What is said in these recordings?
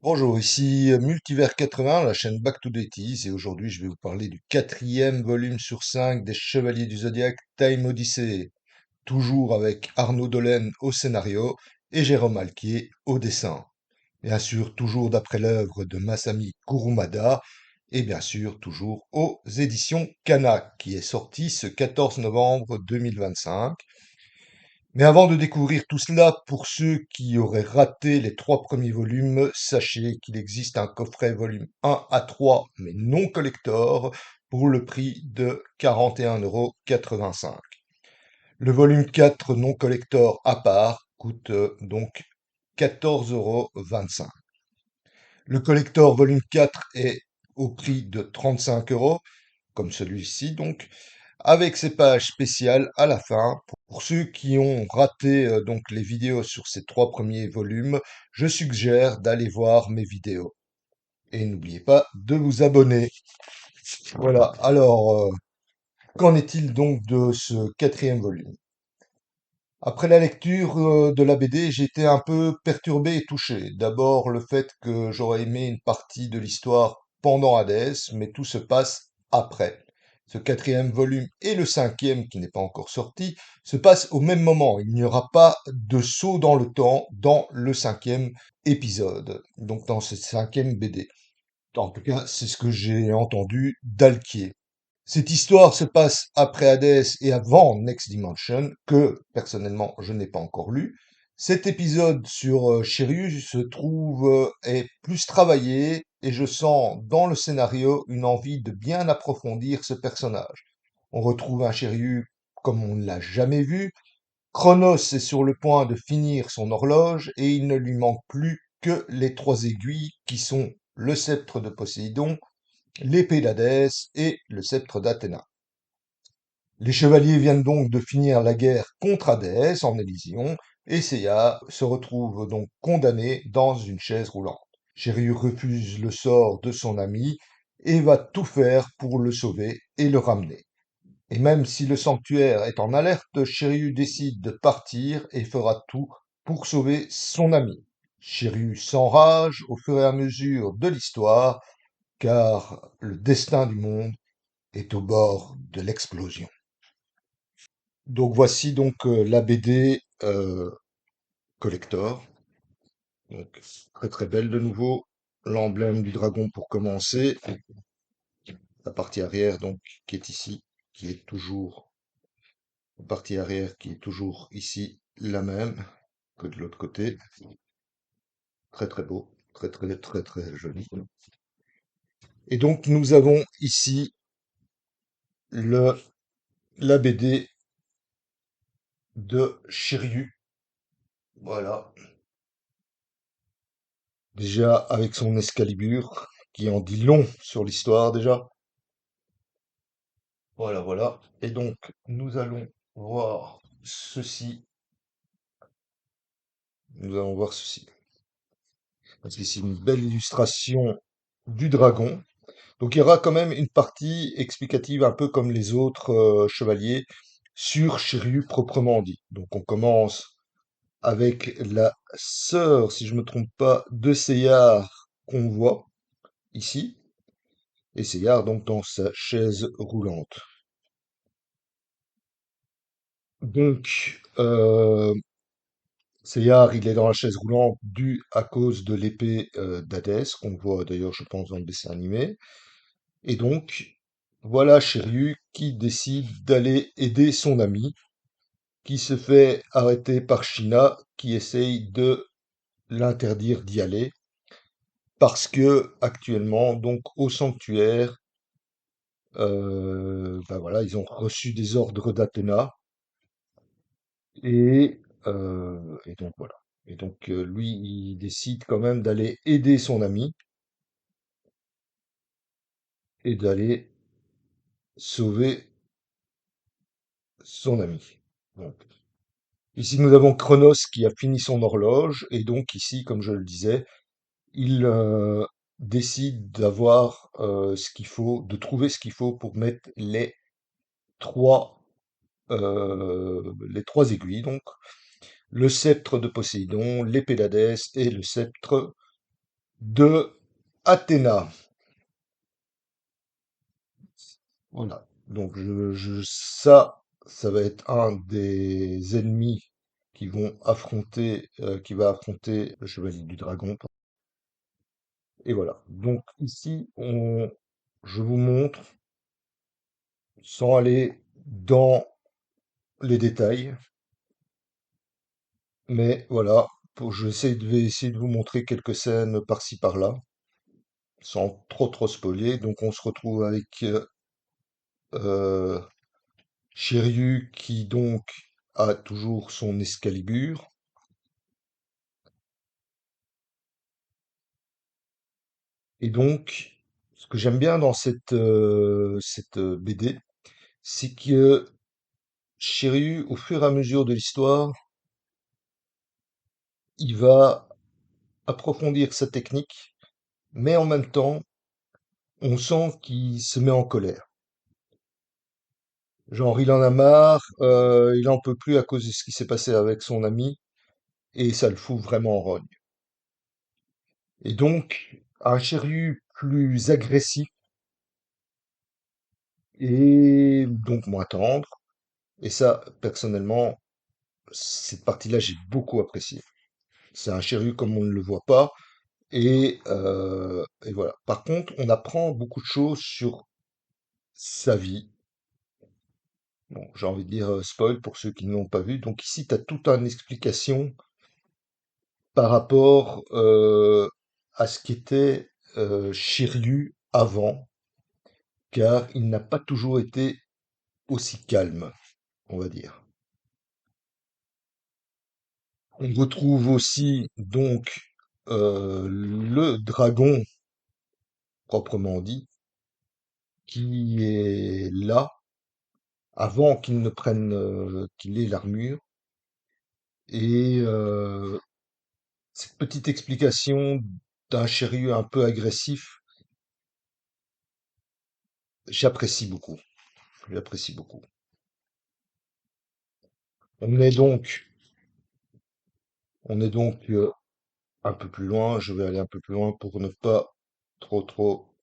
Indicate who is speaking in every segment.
Speaker 1: Bonjour, ici Multivers 80, la chaîne Back to the 80s, et aujourd'hui je vais vous parler du quatrième volume sur 5 des Chevaliers du Zodiaque Time Odyssey, toujours avec Arnaud Dolен au scénario et Jérôme Alquier au dessin. Bien sûr, toujours d'après l'œuvre de Masami Kurumada, et bien sûr, toujours aux éditions Kana, qui est sorti ce 14 novembre 2025. Mais avant de découvrir tout cela, pour ceux qui auraient raté les trois premiers volumes, sachez qu'il existe un coffret volume 1 à 3, mais non collector, pour le prix de 41,85 €. Le volume 4 non collector à part coûte donc 14,25 €. Le collector volume 4 est au prix de 35 €, comme celui-ci donc, avec ses pages spéciales à la fin. Pour ceux qui ont raté donc les vidéos sur ces trois premiers volumes, je suggère d'aller voir mes vidéos. Et n'oubliez pas de vous abonner. Voilà, alors qu'en est-il donc de ce quatrième volume? Après la lecture de la BD, j'étais un peu perturbé et touché. D'abord le fait que j'aurais aimé une partie de l'histoire pendant Hades, mais tout se passe après. Ce quatrième volume et le cinquième, qui n'est pas encore sorti, se passent au même moment. Il n'y aura pas de saut dans le temps dans le cinquième épisode, donc dans ce cinquième BD. En tout cas, c'est ce que j'ai entendu d'Alquier. Cette histoire se passe après Hades et avant Next Dimension, que personnellement je n'ai pas encore lu. Cet épisode sur Shiryu se trouve est plus travaillé et je sens dans le scénario une envie de bien approfondir ce personnage. On retrouve un Shiryu comme on ne l'a jamais vu. Chronos est sur le point de finir son horloge et il ne lui manque plus que les trois aiguilles qui sont le sceptre de Poséidon, l'épée d'Hadès et le sceptre d'Athéna. Les chevaliers viennent donc de finir la guerre contre Hadès en Élysion, et Seiya se retrouve donc condamné dans une chaise roulante. Shiryu refuse le sort de son ami et va tout faire pour le sauver et le ramener. Et même si le sanctuaire est en alerte, Shiryu décide de partir et fera tout pour sauver son ami. Shiryu s'enrage au fur et à mesure de l'histoire, car le destin du monde est au bord de l'explosion. Donc voici donc la BD collector. Donc très très belle de nouveau. L'emblème du dragon pour commencer. La partie arrière donc qui est ici, qui est toujours la partie arrière qui est toujours ici la même que de l'autre côté. Très très beau, très très très très joli. Et donc nous avons ici le la BD de Shiryu. Voilà. Déjà avec son Excalibur, qui en dit long sur l'histoire déjà. Voilà, voilà. Et donc, nous allons voir ceci. Nous allons voir ceci. Parce que c'est une belle illustration du dragon. Donc, il y aura quand même une partie explicative, un peu comme les autres chevaliers, sur Shiryu proprement dit. Donc, on commence avec la sœur, si je me trompe pas, de Seyar qu'on voit ici. Et Seyar, donc, dans sa chaise roulante. Donc, Seyar, il est dans la chaise roulante dû à cause de l'épée d'Hadès, qu'on voit d'ailleurs, je pense, dans le dessin animé. Et donc, voilà Shiryu qui décide d'aller aider son ami, qui se fait arrêter par Shina, qui essaye de l'interdire d'y aller, parce que actuellement, donc au sanctuaire, ben voilà, ils ont reçu des ordres d'Athéna, et donc voilà. Et donc lui, il décide quand même d'aller aider son ami et d'aller sauver son ami. Donc, ici, nous avons Chronos qui a fini son horloge, et donc ici, comme je le disais, il décide d'avoir ce qu'il faut, de trouver ce qu'il faut pour mettre trois, les trois aiguilles, donc le sceptre de Poséidon, l'épée d'Hadès et le sceptre de Athéna. Voilà. Donc ça va être un des ennemis qui va affronter le Chevalier du Dragon. Et voilà. Donc ici, je vous montre, sans aller dans les détails, mais voilà, vais essayer de vous montrer quelques scènes par-ci par-là, sans trop spoiler. Donc on se retrouve avec euh, Shiryu qui donc a toujours son Excalibur. Et donc, ce que j'aime bien dans cette BD, c'est que Shiryu, au fur et à mesure de l'histoire, il va approfondir sa technique, mais en même temps, on sent qu'il se met en colère. Genre, il en a marre, il en peut plus à cause de ce qui s'est passé avec son ami, et ça le fout vraiment en rogne. Et donc, un Shiryu plus agressif et donc moins tendre. Et ça, personnellement, cette partie-là, j'ai beaucoup apprécié. C'est un Shiryu comme on ne le voit pas. Et voilà. Par contre, on apprend beaucoup de choses sur sa vie. Bon, j'ai envie de dire spoil pour ceux qui ne l'ont pas vu. Donc ici, tu as toute une explication par rapport à ce qu'était Shiryu avant, car il n'a pas toujours été aussi calme, on va dire. On retrouve aussi donc le dragon proprement dit, qui est là avant qu'il ne prenne, qu'il ait l'armure. Et cette petite explication d'un Shiryu un peu agressif, j'apprécie beaucoup. J'apprécie beaucoup. On est donc, on est donc un peu plus loin. Je vais aller un peu plus loin pour ne pas trop.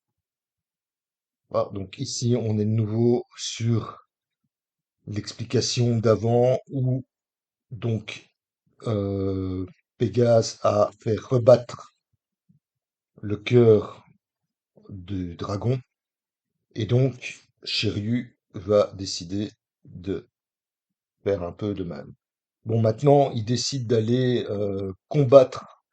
Speaker 1: Ah, donc ici, on est de nouveau sur l'explication d'avant où donc euh, Pégase a fait rebattre le cœur du dragon. Et donc, Shiryu va décider de faire un peu de mal. Bon, maintenant, il décide d'aller combattre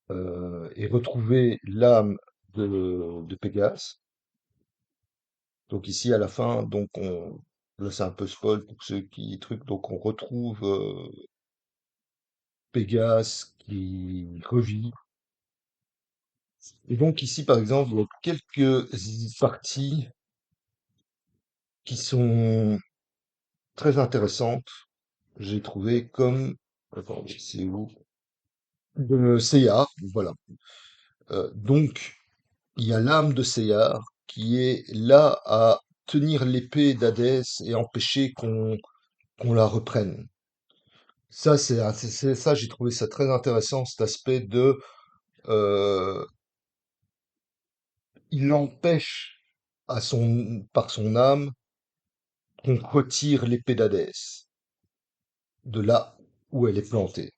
Speaker 1: et retrouver l'âme de Pégase. Donc ici, à la fin, là c'est un peu spoil pour ceux qui truc. Donc on retrouve Pégase qui revit. Et donc ici, par exemple, il y a quelques parties qui sont très intéressantes. J'ai trouvé comme, attendez, c'est où? De Seiya, voilà. Donc, il y a l'âme de Seiya qui est là à tenir l'épée d'Hadès et empêcher qu'on la reprenne. Ça, ça, j'ai trouvé ça très intéressant, cet aspect de, euh, il empêche par son âme qu'on retire l'épée d'Hadès de là où elle est plantée.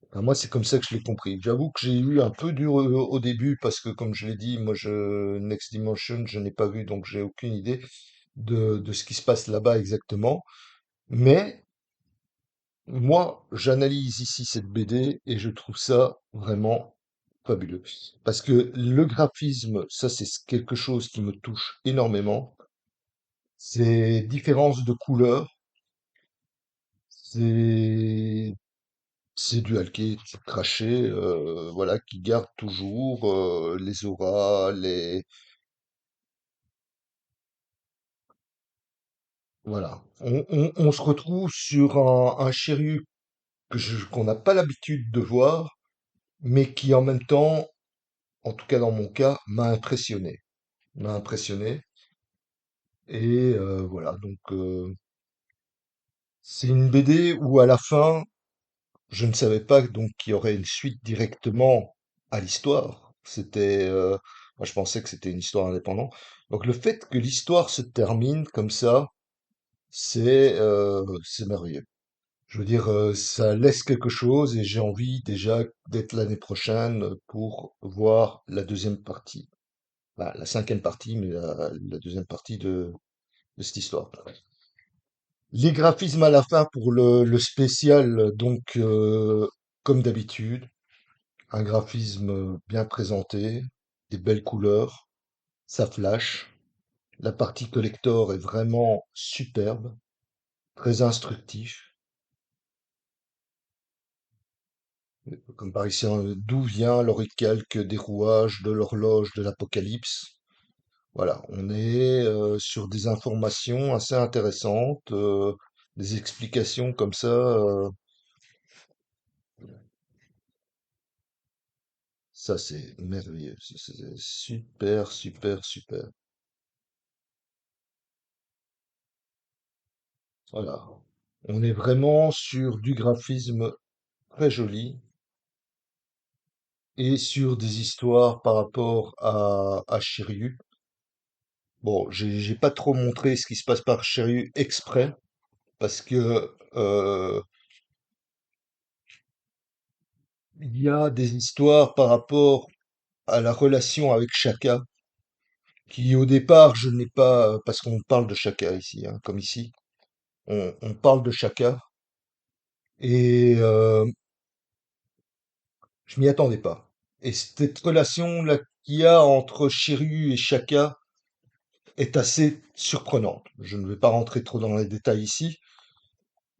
Speaker 1: Enfin, moi, c'est comme ça que je l'ai compris. J'avoue que j'ai eu un peu dur au début parce que, comme je l'ai dit, Next Dimension, je n'ai pas vu, donc j'ai aucune idée de ce qui se passe là-bas exactement. Mais moi, j'analyse ici cette BD et je trouve ça vraiment fabuleux. Parce que le graphisme, ça, c'est quelque chose qui me touche énormément. Ces différences de couleurs, c'est c'est du Halkett craché, voilà, qui garde toujours les auras, les voilà. On se retrouve sur un Shiryu qu'on n'a pas l'habitude de voir, mais qui en même temps, en tout cas dans mon cas, m'a impressionné. M'a impressionné. Et voilà, donc C'est une BD où à la fin, je ne savais pas donc qu'il y aurait une suite directement à l'histoire. Moi je pensais que c'était une histoire indépendante. Donc le fait que l'histoire se termine comme ça, c'est merveilleux. Je veux dire, ça laisse quelque chose et j'ai envie déjà d'être l'année prochaine pour voir la deuxième partie. Bah, la cinquième partie, mais la deuxième partie de cette histoire. Les graphismes à la fin pour le spécial, donc comme d'habitude, un graphisme bien présenté, des belles couleurs, ça flash. La partie collector est vraiment superbe, très instructif. Comme par ici, hein, d'où vient l'oricalque des rouages de l'horloge de l'Apocalypse. Voilà, on est sur des informations assez intéressantes, des explications comme ça. Ça, c'est merveilleux. C'est super, super, super. Voilà. On est vraiment sur du graphisme très joli et sur des histoires par rapport à Shiryu. Bon, j'ai pas trop montré ce qui se passe par Shiryu exprès parce que il y a des histoires par rapport à la relation avec Shaka qui au départ je n'ai pas parce qu'on parle de Shaka ici, hein, comme ici, on parle de Shaka et je m'y attendais pas. Et cette relation-là qu'il y a entre Shiryu et Shaka est assez surprenante. Je ne vais pas rentrer trop dans les détails ici.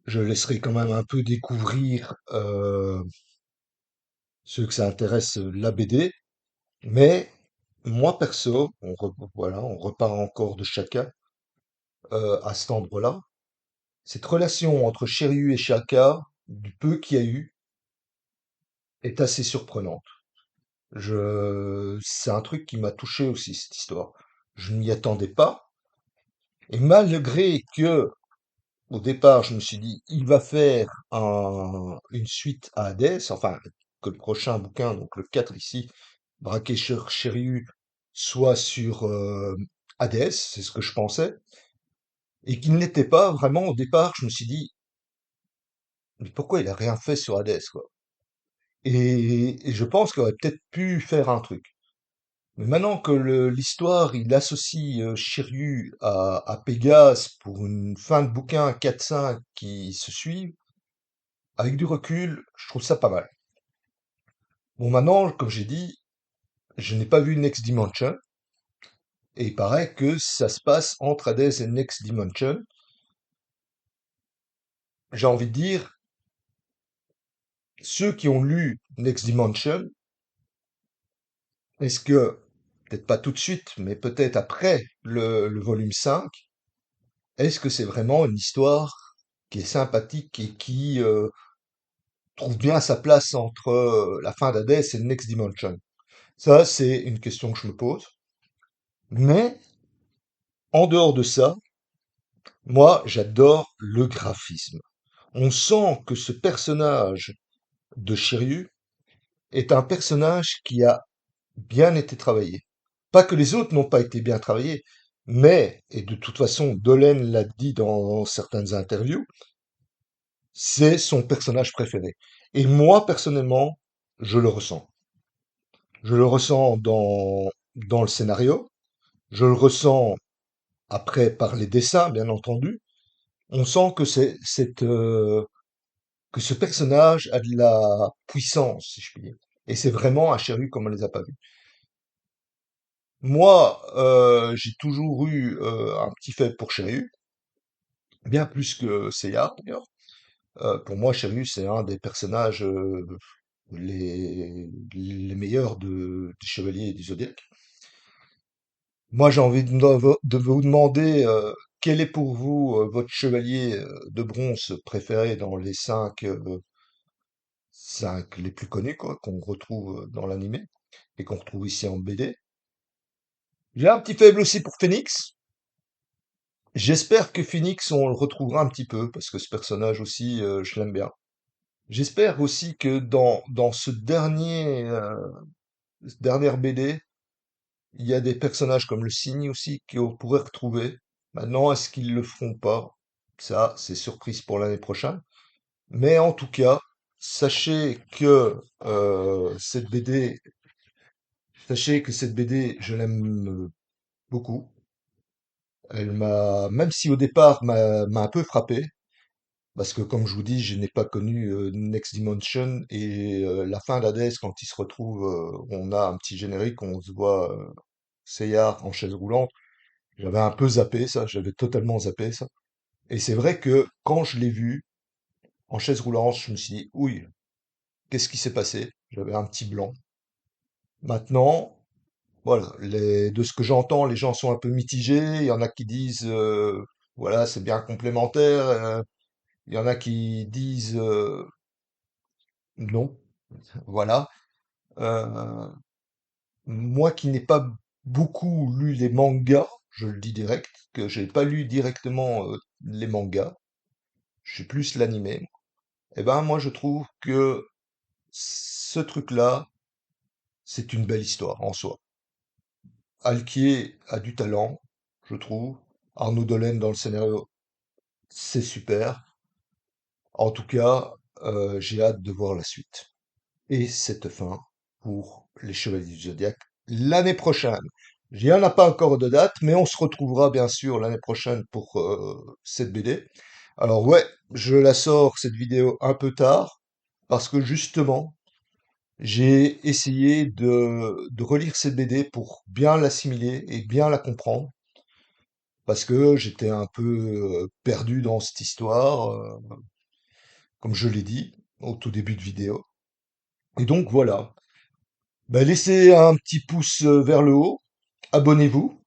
Speaker 1: Je laisserai quand même un peu découvrir ceux que ça intéresse la BD. Mais moi perso, voilà, on repart encore de Shaka à cet endroit-là. Cette relation entre Shiryu et Shaka, du peu qu'il y a eu, est assez surprenante. C'est un truc qui m'a touché aussi, cette histoire. Je n'y attendais pas. Et malgré que, au départ, je me suis dit, il va faire une suite à Hades, enfin, que le prochain bouquin, donc le 4 ici, Braqué sur Shiryu, soit sur Hades, c'est ce que je pensais, et qu'il n'était pas vraiment au départ, je me suis dit, mais pourquoi il a rien fait sur Hades, quoi? Et je pense qu'il aurait peut-être pu faire un truc. Mais maintenant que l'histoire, il associe Shiryu à Pégase pour une fin de bouquin 4-5 qui se suivent, avec du recul, je trouve ça pas mal. Bon, maintenant, comme j'ai dit, je n'ai pas vu Next Dimension, et il paraît que ça se passe entre Hades et Next Dimension. J'ai envie de dire, ceux qui ont lu Next Dimension, est-ce que, peut-être pas tout de suite, mais peut-être après le volume 5, est-ce que c'est vraiment une histoire qui est sympathique et qui trouve bien sa place entre la fin d'Hades et le Next Dimension? Ça, c'est une question que je me pose. Mais, en dehors de ça, moi, j'adore le graphisme. On sent que ce personnage de Shiryu est un personnage qui a bien été travaillé. Pas que les autres n'ont pas été bien travaillés, mais, et de toute façon, Dolen l'a dit dans certaines interviews, c'est son personnage préféré. Et moi, personnellement, je le ressens. Je le ressens dans le scénario, je le ressens après par les dessins, bien entendu. On sent que que ce personnage a de la puissance, si je puis dire. Et c'est vraiment un Shiryu comme on les a pas vus. Moi, j'ai toujours eu un petit fait pour Shiryu, bien plus que Seiya, d'ailleurs. Pour moi, Shiryu, c'est un des personnages les meilleurs des Chevaliers du Zodiaque. Moi, j'ai envie de vous demander quel est pour vous votre chevalier de bronze préféré dans les cinq les plus connus, quoi, qu'on retrouve dans l'animé et qu'on retrouve ici en BD. J'ai un petit faible aussi pour Phoenix. J'espère que Phoenix, on le retrouvera un petit peu, parce que ce personnage aussi, je l'aime bien. J'espère aussi que dans ce dernière BD, il y a des personnages comme le cygne aussi qu'on pourrait retrouver. Maintenant, est-ce qu'ils le feront pas? Ça, c'est surprise pour l'année prochaine. Mais en tout cas, sachez que cette BD, sachez que cette BD, je l'aime beaucoup. Elle m'a, même si au départ m'a un peu frappé, parce que comme je vous dis, je n'ai pas connu Next Dimension et la fin d'Hadès quand il se retrouve, on a un petit générique, on se voit Seyard en chaise roulante. J'avais un peu zappé ça, j'avais totalement zappé ça. Et c'est vrai que quand je l'ai vu en chaise roulante, je me suis dit, ouille, qu'est-ce qui s'est passé? J'avais un petit blanc. Maintenant, voilà, de ce que j'entends, les gens sont un peu mitigés. Il y en a qui disent, voilà, c'est bien complémentaire. Il y en a qui disent, non. Voilà. Euh, Moi qui n'ai pas beaucoup lu les mangas, je le dis direct, que j'ai pas lu directement les mangas, je suis plus l'animé. Eh ben, moi, je trouve que ce truc-là, c'est une belle histoire en soi. Alquier a du talent, je trouve. Arnaud Dolem dans le scénario, c'est super. En tout cas, j'ai hâte de voir la suite. Et cette fin pour les Chevaliers du Zodiaque l'année prochaine. Il n'y en a pas encore de date, mais on se retrouvera bien sûr l'année prochaine pour cette BD. Alors ouais, je la sors cette vidéo un peu tard parce que justement, j'ai essayé de relire cette BD pour bien l'assimiler et bien la comprendre parce que j'étais un peu perdu dans cette histoire, comme je l'ai dit au tout début de vidéo. Et donc voilà. Ben, laissez un petit pouce vers le haut, abonnez-vous,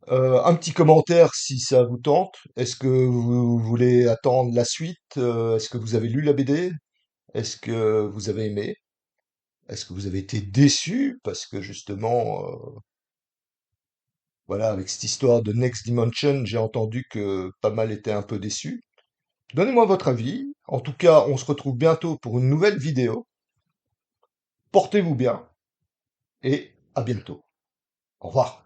Speaker 1: un petit commentaire si ça vous tente. Est-ce que vous voulez attendre la suite? Est-ce que vous avez lu la BD? Est-ce que vous avez aimé? Est-ce que vous avez été déçu? Parce que justement, voilà, avec cette histoire de Next Dimension, j'ai entendu que pas mal étaient un peu déçus. Donnez-moi votre avis. En tout cas, on se retrouve bientôt pour une nouvelle vidéo. Portez-vous bien et à bientôt. Au revoir.